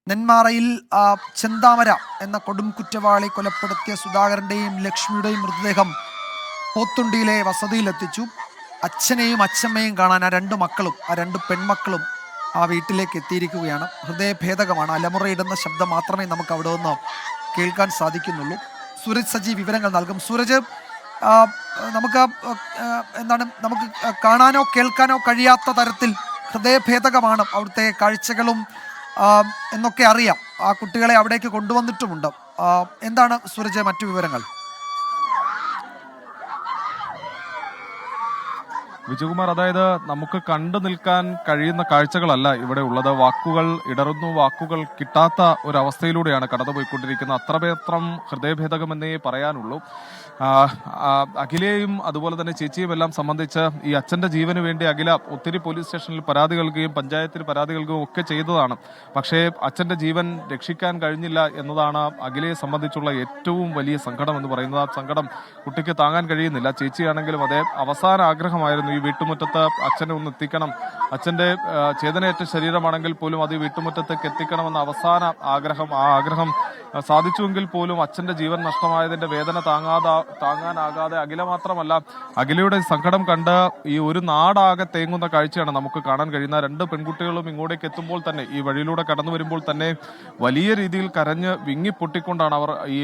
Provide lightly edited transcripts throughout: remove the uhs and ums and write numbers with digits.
നെന്മാറയിൽ ചെന്താമര എന്ന കൊടും കുറ്റവാളി കൊലപ്പെടുത്തിയ സുധാകരന്റെയും ലക്ഷ്മിയുടെയും മൃതദേഹം പോത്തുണ്ടിയിലെ വസതിയിലെത്തിച്ചു. അച്ഛനെയും അച്ഛമ്മയും കാണാൻ ആ രണ്ട് പെൺമക്കളും ആ വീട്ടിലേക്ക് എത്തിയിരിക്കുകയാണ്. ഹൃദയഭേദകമാണ്. അലമുറയിടുന്ന ശബ്ദം മാത്രമേ നമുക്ക് അവിടെ നിന്ന് കേൾക്കാൻ സാധിക്കുന്നുള്ളൂ. സൂരജ് സജി വിവരങ്ങൾ നൽകും. സൂരജ്, നമുക്ക് നമുക്ക് കാണാനോ കേൾക്കാനോ കഴിയാത്ത തരത്തിൽ ഹൃദയഭേദകമാണ് അവിടുത്തെ കാഴ്ചകളും എന്നൊക്കെ അറിയാം. ആ കുട്ടികളെ അവിടേക്ക് കൊണ്ടുവന്നിട്ടുമുണ്ട്. എന്താണ് സൂരജ് മറ്റു വിവരങ്ങൾ? വിജയകുമാർ, അതായത് നമുക്ക് കണ്ടു നിൽക്കാൻ കഴിയുന്ന കാഴ്ചകളല്ല ഇവിടെ ഉള്ളത്. വാക്കുകൾ ഇടറുന്നു, വാക്കുകൾ കിട്ടാത്ത ഒരവസ്ഥയിലൂടെയാണ് കടന്നുപോയിക്കൊണ്ടിരിക്കുന്നത്. അത്രമാത്രം ഹൃദയഭേദകമെന്നേ പറയാനുള്ളൂ. അഖിലയെയും അതുപോലെ തന്നെ ചേച്ചിയും എല്ലാം സംബന്ധിച്ച് ഈ അച്ഛന്റെ ജീവന് വേണ്ടി അഖില ഒത്തിരി പോലീസ് സ്റ്റേഷനിൽ പരാതി നൽകുകയും പഞ്ചായത്തിൽ പരാതി നൽകുകയും ഒക്കെ ചെയ്തതാണ്. പക്ഷേ അച്ഛന്റെ ജീവൻ രക്ഷിക്കാൻ കഴിഞ്ഞില്ല എന്നതാണ് അഖിലയെ സംബന്ധിച്ചുള്ള ഏറ്റവും വലിയ സങ്കടം എന്ന് പറയുന്നത്. ആ സങ്കടം കുട്ടിക്ക് താങ്ങാൻ കഴിയുന്നില്ല. ചേച്ചിയാണെങ്കിലും അതേ അവസാന ആഗ്രഹമായിരുന്നു ഈ വീട്ടുമുറ്റത്ത് അച്ഛനെ ഒന്ന് എത്തിക്കണം. അച്ഛന്റെ ചേതനയേറ്റ ശരീരമാണെങ്കിൽ പോലും അത് വീട്ടുമുറ്റത്തേക്ക് എത്തിക്കണമെന്ന അവസാന ആഗ്രഹം, ആ ആഗ്രഹം സാധിച്ചുവെങ്കിൽ പോലും അച്ഛന്റെ ജീവൻ നഷ്ടമായതിന്റെ വേദന താങ്ങാനാകാതെ അഖില മാത്രമല്ല, അഖിലയുടെ സങ്കടം കണ്ട് ഈ ഒരു നാടാകെ തേങ്ങുന്ന കാഴ്ചയാണ് നമുക്ക് കാണാൻ കഴിയുന്ന. രണ്ട് പെൺകുട്ടികളും ഇങ്ങോട്ടേക്ക് എത്തുമ്പോൾ തന്നെ, ഈ വഴിയിലൂടെ കടന്നു വരുമ്പോൾ തന്നെ വലിയ രീതിയിൽ കരഞ്ഞ് വിങ്ങിപ്പൊട്ടിക്കൊണ്ടാണ് അവർ ഈ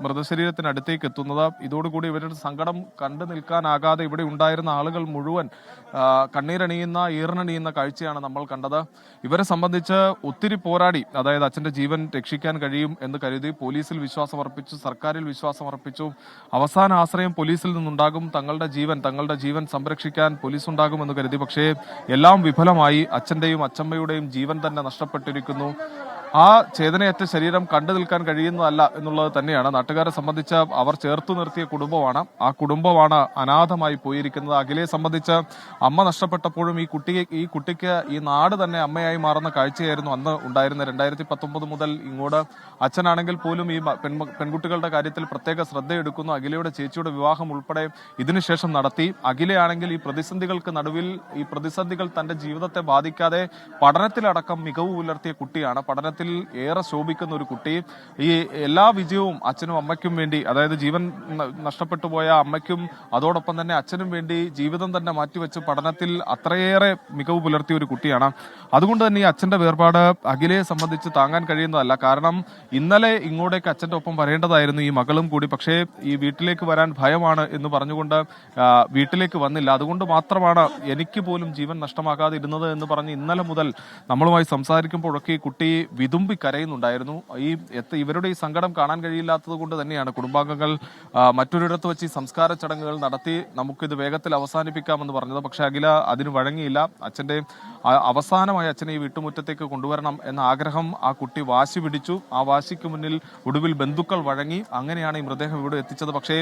മൃതശരീരത്തിനടുത്തേക്ക് എത്തുന്നത്. ഇതോടുകൂടി ഇവരുടെ സങ്കടം കണ്ടു നിൽക്കാനാകാതെ ഇവിടെ ഉണ്ടായിരുന്ന ആളുകൾ മുഴുവൻ കണ്ണീരണിയുന്ന ഈർണണിയുന്ന കാഴ്ചയാണ് നമ്മൾ കണ്ടത്. ഇവരെ സംബന്ധിച്ച് ഒത്തിരി പോരാടി, അതായത് അച്ഛന്റെ ജീവൻ രക്ഷിക്കാൻ കഴിയും എന്ന് കരുതി പോലീസിൽ വിശ്വാസമർപ്പിച്ചു, സർക്കാരിൽ വിശ്വാസമർപ്പിച്ചു. അവസാന ആശ്രയം പോലീസിൽ നിന്നുണ്ടാകും, തങ്ങളുടെ ജീവൻ സംരക്ഷിക്കാൻ പോലീസ് ഉണ്ടാകുമെന്ന് കരുതി. പക്ഷേ എല്ലാം വിഫലമായി. അച്ഛന്റെയും അച്ഛമ്മയുടെയും ജീവൻ തന്നെ നഷ്ടപ്പെട്ടിരിക്കുന്നു. ആ ചേതനയേറ്റ ശരീരം കണ്ടു നിൽക്കാൻ കഴിയുന്നതല്ല എന്നുള്ളത് തന്നെയാണ്. നാട്ടുകാരെ സംബന്ധിച്ച് അവർ ചേർത്തു നിർത്തിയ കുടുംബമാണ്. ആ കുടുംബമാണ് അനാഥമായി പോയിരിക്കുന്നത്. അഖിലയെ സംബന്ധിച്ച് അമ്മ നഷ്ടപ്പെട്ടപ്പോഴും ഈ കുട്ടിക്ക് ഈ നാട് തന്നെ അമ്മയായി മാറുന്ന കാഴ്ചയായിരുന്നു അന്ന് ഉണ്ടായിരുന്നത്. 2019 മുതൽ ഇങ്ങോട്ട് അച്ഛനാണെങ്കിൽ പോലും ഈ പെൺകുട്ടികളുടെ കാര്യത്തിൽ പ്രത്യേക ശ്രദ്ധയെടുക്കുന്നു. അഖിലയുടെ ചേച്ചിയുടെ വിവാഹം ഉൾപ്പെടെ ഇതിനുശേഷം നടത്തി. അഖിലയാണെങ്കിൽ ഈ പ്രതിസന്ധികൾക്ക് നടുവിൽ ഈ പ്രതിസന്ധികൾ തന്റെ ജീവിതത്തെ ബാധിക്കാതെ പഠനത്തിലടക്കം മികവ് പുലർത്തിയ കുട്ടിയാണ്. പഠനത്തിൽ ഏറെ ശോഭിക്കുന്ന ഒരു കുട്ടി. ഈ എല്ലാ വിജയവും അച്ഛനും അമ്മയ്ക്കും വേണ്ടി, അതായത് ജീവൻ നഷ്ടപ്പെട്ടു പോയ അമ്മയ്ക്കും അതോടൊപ്പം തന്നെ അച്ഛനും വേണ്ടി ജീവിതം തന്നെ മാറ്റിവെച്ച് പഠനത്തിൽ അത്രയേറെ മികവ് പുലർത്തിയ ഒരു കുട്ടിയാണ്. അതുകൊണ്ട് തന്നെ ഈ അച്ഛന്റെ വേർപാട് അഖിലയെ സംബന്ധിച്ച് താങ്ങാൻ കഴിയുന്നതല്ല. കാരണം ഇന്നലെ ഇങ്ങോട്ടേക്ക് അച്ഛന്റെ ഒപ്പം വരേണ്ടതായിരുന്നു ഈ മകളും കൂടി. പക്ഷേ ഈ വീട്ടിലേക്ക് വരാൻ ഭയമാണ് എന്ന് പറഞ്ഞുകൊണ്ട് വീട്ടിലേക്ക് വന്നില്ല. അതുകൊണ്ട് മാത്രമാണ് എനിക്ക് പോലും ജീവൻ നഷ്ടമാകാതെ ഇരുന്നത് എന്ന് പറഞ്ഞ് ഇന്നലെ മുതൽ നമ്മളുമായി സംസാരിക്കുമ്പോഴൊക്കെ ഈ കുട്ടി വിതുമ്പി കരയുന്നുണ്ടായിരുന്നു. ഇവരുടെ ഈ സങ്കടം കാണാൻ കഴിയില്ലാത്തത് കൊണ്ട് തന്നെയാണ് കുടുംബാംഗങ്ങൾ മറ്റൊരിടത്ത് വെച്ച് ഈ സംസ്കാര ചടങ്ങുകൾ നടത്തി നമുക്കിത് വേഗത്തിൽ അവസാനിപ്പിക്കാമെന്ന് പറഞ്ഞത്. പക്ഷെ അഖില അതിന് വഴങ്ങിയില്ല. അവസാനമായി അച്ഛനെ ഈ വീട്ടുമുറ്റത്തേക്ക് കൊണ്ടുവരണം എന്ന ആഗ്രഹം ആ കുട്ടി വാശി പിടിച്ചു. ആ വാശിക്ക് മുന്നിൽ ഒടുവിൽ ബന്ധുക്കൾ വഴങ്ങി. അങ്ങനെയാണ് ഈ മൃതദേഹം ഇവിടെ എത്തിച്ചത്. പക്ഷേ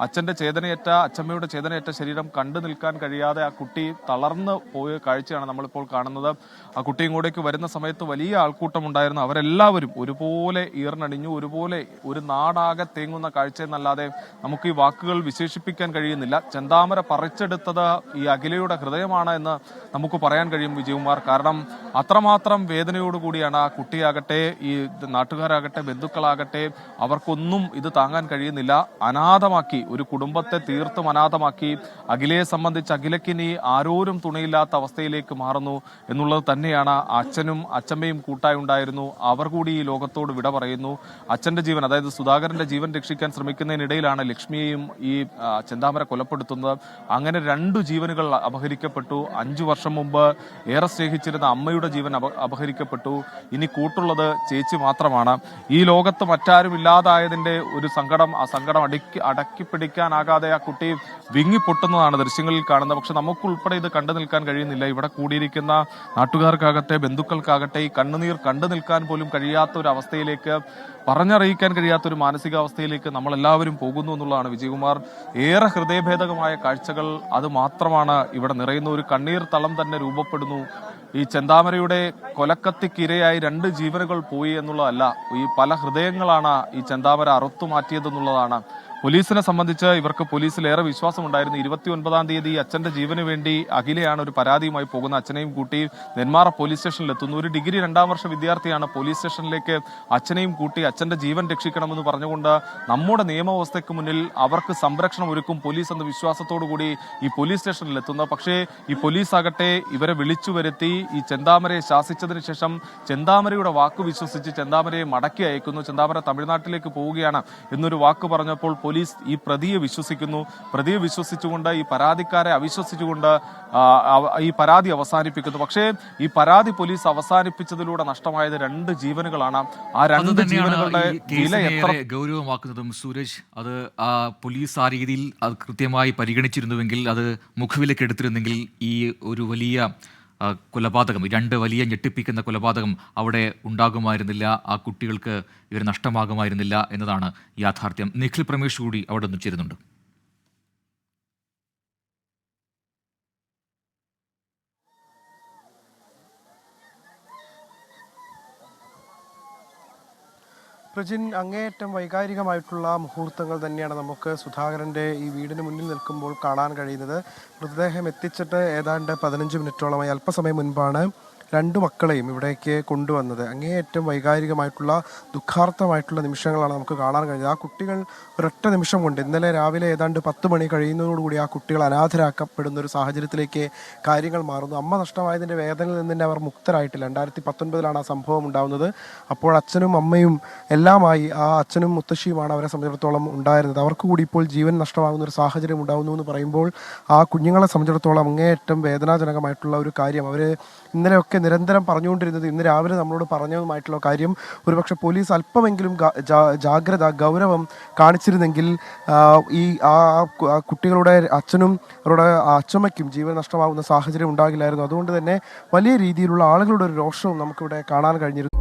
അച്ഛമ്മയുടെ ചേതനയേറ്റ ശരീരം കണ്ടു നിൽക്കാൻ കഴിയാതെ ആ കുട്ടി തളർന്നു പോയ കാഴ്ചയാണ് നമ്മളിപ്പോൾ കാണുന്നത്. ആ കുട്ടി ഇങ്ങോട്ടേക്ക് വരുന്ന സമയത്ത് വലിയ ആൾക്കൂട്ടം ഉണ്ടായിരുന്നു. അവരെല്ലാവരും ഒരുപോലെ ഈർന്നണിഞ്ഞു, ഒരുപോലെ ഒരു നാടാകെ തേങ്ങുന്ന കാഴ്ച എന്നല്ലാതെ നമുക്ക് ഈ വാക്കുകൾ വിശേഷിപ്പിക്കാൻ കഴിയുന്നില്ല. ചെന്താമര പറിച്ചെടുത്തത് ഈ അഖിലയുടെ ഹൃദയമാണ് എന്ന് നമുക്ക് പറയാൻ കഴിയും വിജയകുമാർ. കാരണം അത്രമാത്രം വേദനയോടുകൂടിയാണ് ആ കുട്ടിയാകട്ടെ, ഈ നാട്ടുകാരാകട്ടെ, ബന്ധുക്കളാകട്ടെ, അവർക്കൊന്നും ഇത് താങ്ങാൻ കഴിയുന്നില്ല. അനാഥമാക്കി, ഒരു കുടുംബത്തെ തീർത്തും അനാഥമാക്കി. അഖിലയെ സംബന്ധിച്ച് അഖിലക്കിനി ആരോരും തുണയില്ലാത്ത അവസ്ഥയിലേക്ക് മാറുന്നു എന്നുള്ളത് തന്നെയാണ്. അച്ഛനും അച്ഛമ്മയും കൂട്ടായി ഉണ്ടായിരുന്നു. അവർ കൂടി ഈ ലോകത്തോട് വിട പറയുന്നു. അച്ഛന്റെ ജീവൻ, അതായത് സുധാകരന്റെ ജീവൻ രക്ഷിക്കാൻ ശ്രമിക്കുന്നതിനിടയിലാണ് ലക്ഷ്മിയെയും ഈ ചെന്താമര കൊലപ്പെടുത്തുന്നത്. അങ്ങനെ 2 ജീവനുകൾ അപഹരിക്കപ്പെട്ടു. 5 വർഷം മുമ്പ് ഏറെ സ്നേഹിച്ചിരുന്ന അമ്മയുടെ ജീവൻ അപഹരിക്കപ്പെട്ടു. ഇനി കൂട്ടുള്ളത് ചേച്ചി മാത്രമാണ്. ഈ ലോകത്ത് മറ്റാരും ഇല്ലാതായതിന്റെ ഒരു സങ്കടം, ആ സങ്കടം അടക്കി പിടിക്കാനാകാതെ ആ കുട്ടി വിങ്ങിപ്പൊട്ടുന്നതാണ് ദൃശ്യങ്ങളിൽ കാണുന്നത്. പക്ഷെ നമുക്കുൾപ്പെടെ ഇത് കണ്ടു നിൽക്കാൻ കഴിയുന്നില്ല. ഇവിടെ കൂടിയിരിക്കുന്ന നാട്ടുകാർക്കാകട്ടെ, ബന്ധുക്കൾക്കാകട്ടെ ഈ കണ്ണുനീർ കണ്ടു നിൽക്കാൻ പോലും കഴിയാത്ത ഒരു അവസ്ഥയിലേക്ക്, പറഞ്ഞറിയിക്കാൻ കഴിയാത്ത ഒരു മാനസികാവസ്ഥയിലേക്ക് നമ്മൾ എല്ലാവരും പോകുന്നു എന്നുള്ളതാണ് വിജയകുമാർ. ഏറെ ഹൃദയഭേദകമായ കാഴ്ചകൾ അത് മാത്രമാണ് ഇവിടെ നിറയുന്ന. ഒരു കണ്ണീർ തളം തന്നെ രൂപപ്പെടുന്നു. ഈ ചെന്താമരയുടെ കൊലക്കത്തിക്കിരയായി 2 ജീവനുകൾ പോയി എന്നുള്ളതല്ല, ഈ പല ഹൃദയങ്ങളാണ് ഈ ചെന്താമര അറുത്തു മാറ്റിയതെന്നുള്ളതാണ്. പോലീസിനെ സംബന്ധിച്ച് ഇവർക്ക് പോലീസിൽ ഏറെ വിശ്വാസമുണ്ടായിരുന്നു. 29-ാം തീയതി അച്ഛന്റെ ജീവന് വേണ്ടി അഖിലയാണ് ഒരു പരാതിയുമായി പോകുന്ന. അച്ഛനെയും കൂട്ടി നെന്മാറ പോലീസ് സ്റ്റേഷനിൽ എത്തുന്നു. ഒരു ഡിഗ്രി 2ാം വർഷ വിദ്യാർത്ഥിയാണ്. പോലീസ് സ്റ്റേഷനിലേക്ക് അച്ഛനെയും കൂട്ടി അച്ഛന്റെ ജീവൻ രക്ഷിക്കണമെന്ന് പറഞ്ഞുകൊണ്ട് നമ്മുടെ നിയമവ്യവസ്ഥയ്ക്ക് മുന്നിൽ അവർക്ക് സംരക്ഷണം ഒരുക്കും പോലീസ് എന്ന വിശ്വാസത്തോടു കൂടി ഈ പോലീസ് സ്റ്റേഷനിൽ എത്തുന്നത്. പക്ഷേ ഈ പോലീസ് ആകട്ടെ ഇവരെ വിളിച്ചു വരുത്തി ഈ ചെന്താമരയെ ശാസിച്ചതിന് ശേഷം ചെന്താമരയുടെ വാക്ക് വിശ്വസിച്ച് ചെന്താമരയെ മടക്കി അയക്കുന്നു. ചെന്താമര തമിഴ്നാട്ടിലേക്ക് പോവുകയാണ് എന്നൊരു വാക്ക് പറഞ്ഞപ്പോൾ പോലീസ് ഈ പ്രതിയെ വിശ്വസിക്കുന്നു. പ്രതിയെ വിശ്വസിച്ചുകൊണ്ട് ഈ പരാതിക്കാരെ അവിശ്വസിച്ചുകൊണ്ട് ഈ പരാതി അവസാനിപ്പിക്കുന്നു. പക്ഷേ ഈ പരാതി പോലീസ് അവസാനിപ്പിച്ചതിലൂടെ നഷ്ടമായത് 2 ജീവനുകളാണ്. ആ 2 ജീവനുകളുടെ വില എത്ര ഗൗരവമാക്കുന്നതും സൂരജ്, അത് പോലീസ് ആ രീതിയിൽ അത് കൃത്യമായി പരിഗണിച്ചിരുന്നുവെങ്കിൽ, അത് മുഖവിലേക്ക് എടുത്തിരുന്നെങ്കിൽ ഈ ഒരു വലിയ കൊലപാതകം, 2 വലിയ ഞെട്ടിപ്പിക്കുന്ന കൊലപാതകം അവിടെ ഉണ്ടാകുമായിരുന്നില്ല. ആ കുട്ടികൾക്ക് ഇവർ നഷ്ടമാകുമായിരുന്നില്ല എന്നതാണ് യാഥാർത്ഥ്യം. നിഖിൽ പ്രമേഷ് കൂടി അവിടെ നിന്ന് ചേരുന്നുണ്ട്. പ്രജിൻ, അങ്ങേയറ്റം വൈകാരികമായിട്ടുള്ള മുഹൂർത്തങ്ങൾ തന്നെയാണ് നമുക്ക് സുധാകരൻ്റെ ഈ വീടിന് മുന്നിൽ നിൽക്കുമ്പോൾ കാണാൻ കഴിയുന്നത്. മൃതദേഹം എത്തിച്ചിട്ട് ഏതാണ്ട് 15 മിനിറ്റോളമായി, അല്പസമയം മുൻപാണ് 2 മക്കളെയും ഇവിടേക്ക് കൊണ്ടുവന്നത്. അങ്ങേയറ്റം വൈകാരികമായിട്ടുള്ള ദുഃഖാർത്ഥമായിട്ടുള്ള നിമിഷങ്ങളാണ് നമുക്ക് കാണാൻ കഴിഞ്ഞത്. ആ കുട്ടികൾ ഒരൊറ്റ നിമിഷം കൊണ്ട്, ഇന്നലെ രാവിലെ ഏതാണ്ട് 10 മണി കഴിയുന്നതോടുകൂടി ആ കുട്ടികൾ അനാഥരാക്കപ്പെടുന്ന ഒരു സാഹചര്യത്തിലേക്ക് കാര്യങ്ങൾ മാറുന്നു. അമ്മ നഷ്ടമായതിൻ്റെ വേദനയിൽ നിന്ന് തന്നെ അവർ മുക്തരായിട്ടില്ല. 2019 ആ സംഭവം ഉണ്ടാകുന്നത്. അപ്പോൾ അച്ഛനും അമ്മയും എല്ലാമായി, ആ അച്ഛനും മുത്തശ്ശിയുമാണ് അവരെ സംബന്ധിച്ചിടത്തോളം ഉണ്ടായിരുന്നത്. അവർക്ക് കൂടി ഇപ്പോൾ ജീവൻ നഷ്ടമാകുന്ന ഒരു സാഹചര്യം ഉണ്ടാകുന്നു എന്ന് പറയുമ്പോൾ ആ കുഞ്ഞുങ്ങളെ സംബന്ധിച്ചിടത്തോളം അങ്ങേയറ്റം വേദനാജനകമായിട്ടുള്ള ഒരു കാര്യം. അവർ ഇന്നലെയൊക്കെ നിരന്തരം പറഞ്ഞുകൊണ്ടിരുന്നത്, ഇന്ന് രാവിലെ നമ്മളോട് പറഞ്ഞതുമായിട്ടുള്ള കാര്യം, ഒരുപക്ഷെ പോലീസ് അല്പമെങ്കിലും ജാഗ്രത, ഗൗരവം കാണിച്ചിരുന്നെങ്കിൽ ഈ കുട്ടികളുടെ അച്ഛനും അവരുടെ അച്ഛമ്മയ്ക്കും ജീവൻ നഷ്ടമാകുന്ന സാഹചര്യം ഉണ്ടാകില്ലായിരുന്നു. അതുകൊണ്ട് തന്നെ വലിയ രീതിയിലുള്ള ആളുകളുടെ ഒരു രോഷവും നമുക്കിവിടെ കാണാൻ കഴിഞ്ഞിരുന്നു.